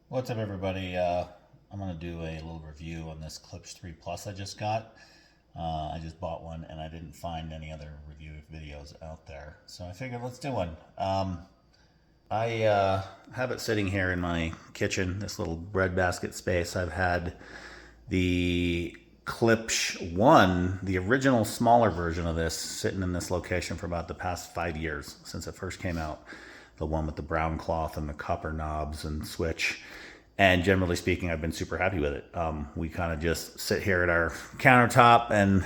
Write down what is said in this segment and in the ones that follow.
What's up, everybody? I'm going to do a little review on this Klipsch 3 Plus I just got. I just bought one and I didn't find any other review videos out there. So I figured let's do one. I have it sitting here in my kitchen, this little breadbasket space. I've had the Klipsch 1, the original smaller version of this, sitting in this location for about the past 5 years since it first came out. The one with the brown cloth and the copper knobs and switch. And generally speaking, I've been super happy with it. We kind of just sit here at our countertop and,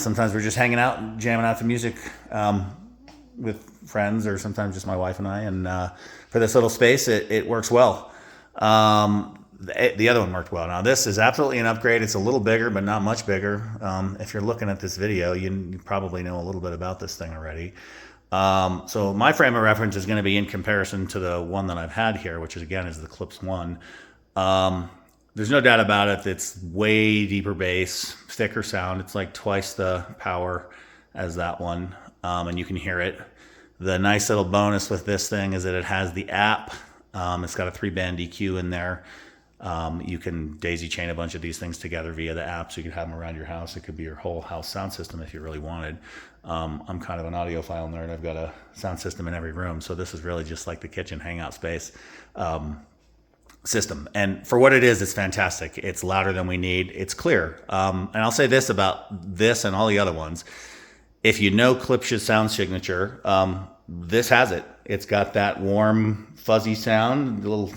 sometimes we're just hanging out and jamming out the music with friends, or sometimes just my wife and I. And for this little space, it works well. The other one worked well. Now, this is absolutely an upgrade. It's a little bigger, but not much bigger. If you're looking at this video, you probably know a little bit about this thing already. So my frame of reference is going to be in comparison to the one that I've had here, which is the Klipsch 1. There's no doubt about it. It's way deeper bass, thicker sound. It's like twice the power as that one. And you can hear it. The nice little bonus with this thing is that it has the app. It's got a 3-band EQ in there. You can daisy chain a bunch of these things together via the app, so you can have them around your house. It could be your whole house sound system if you really wanted. I'm kind of an audiophile nerd. I've got a sound system in every room, so this is really just like the kitchen hangout space system. And for what it is, it's fantastic. It's louder than we need. It's clear. And I'll say this about this and all the other ones. If you know Klipsch's sound signature, this has it. It's got that warm, fuzzy sound, a little...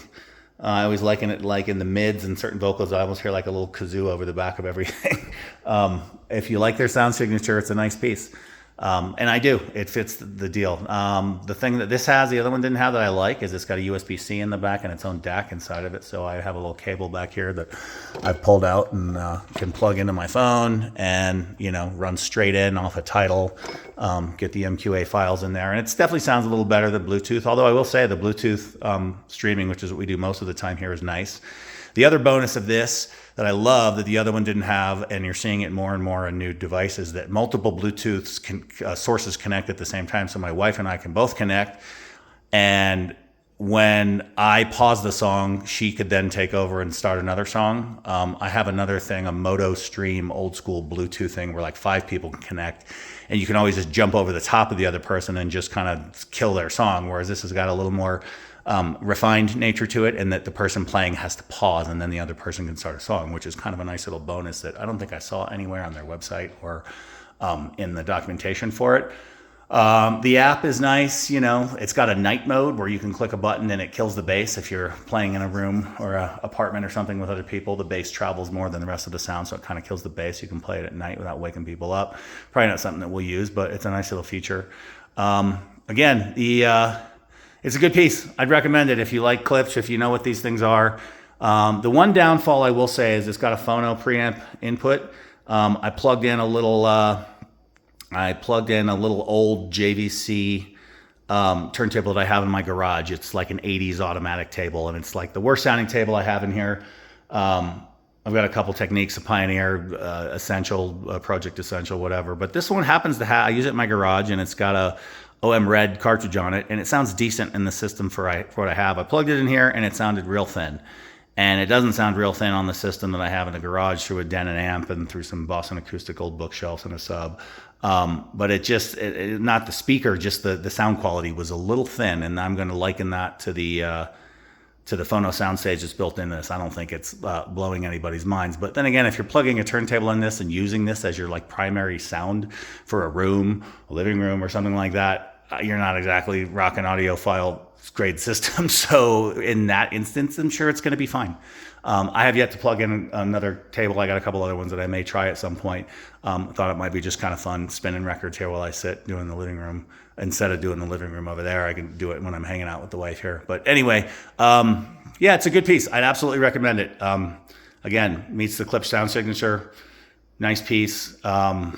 I always liken it like in the mids and certain vocals, I almost hear like a little kazoo over the back of everything. If you like their sound signature, it's a nice piece. And I do. It fits the deal. The thing that this has, the other one didn't have that I like, is it's got a USB-C in the back and its own DAC inside of it. So I have a little cable back here that I've pulled out and can plug into my phone and, run straight in off a Tidal, get the MQA files in there. And it definitely sounds a little better than Bluetooth, although I will say the Bluetooth streaming, which is what we do most of the time here, is nice. The other bonus of this that I love that the other one didn't have, and you're seeing it more and more on new devices, that multiple Bluetooth sources connect at the same time. So my wife and I can both connect. And when I pause the song, she could then take over and start another song. I have another thing, a Moto Stream old school Bluetooth thing where like 5 people can connect. And you can always just jump over the top of the other person and just kind of kill their song. Whereas this has got a little more refined nature to it, and that the person playing has to pause and then the other person can start a song, which is kind of a nice little bonus that I don't think I saw anywhere on their website or in the documentation for it. The app is nice. It's got a night mode where you can click a button and it kills the bass. If you're playing in a room or an apartment or something with other people, the bass travels more than the rest of the sound, so it kind of kills the bass. You can play it at night without waking people up. Probably not something that we'll use, but it's a nice little feature. It's a good piece. I'd recommend it if you like Klipsch, if you know what these things are. The one downfall I will say is it's got a phono preamp input. I plugged in a little old JVC turntable that I have in my garage. It's like an 80s automatic table, and it's like the worst sounding table I have in here. I've got a couple Techniques, a Pioneer, Essential, Project Essential, whatever. But this one happens to have, I use it in my garage, and it's got a OM Red cartridge on it, and it sounds decent in the system for what I have. I plugged it in here, and it sounded real thin. And it doesn't sound real thin on the system that I have in the garage through a Denon amp and through some Boston Acoustic old bookshelves and a sub. But not the speaker, just the sound quality was a little thin, and I'm going to liken that to the phono soundstage that's built in this. I don't think it's blowing anybody's minds. But then again, if you're plugging a turntable in this and using this as your like primary sound for a room, a living room, or something like that, you're not exactly rocking audiophile grade system. So in that instance, I'm sure it's going to be fine. I have yet to plug in another table. I got a couple other ones that I may try at some point. Thought it might be just kind of fun spinning records here while I sit doing the living room. Instead of doing the living room over there, I can do it when I'm hanging out with the wife here. But anyway, it's a good piece. I'd absolutely recommend it. Again, meets the Klipsch sound signature. Nice piece. I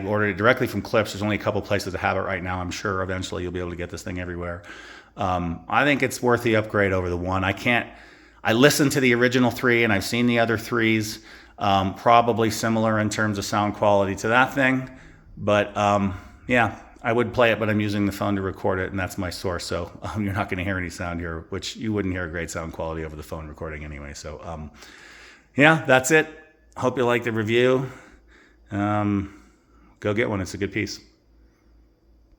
ordered it directly from Klipsch. There's only a couple places that have it right now. I'm sure eventually you'll be able to get this thing everywhere. I think it's worth the upgrade over the one. I listened to the original 3 and I've seen the other 3s, probably similar in terms of sound quality to that thing. But I would play it, but I'm using the phone to record it, and that's my source. So you're not going to hear any sound here, which you wouldn't hear a great sound quality over the phone recording anyway. So yeah, that's it. Hope you like the review. Go get one. It's a good piece.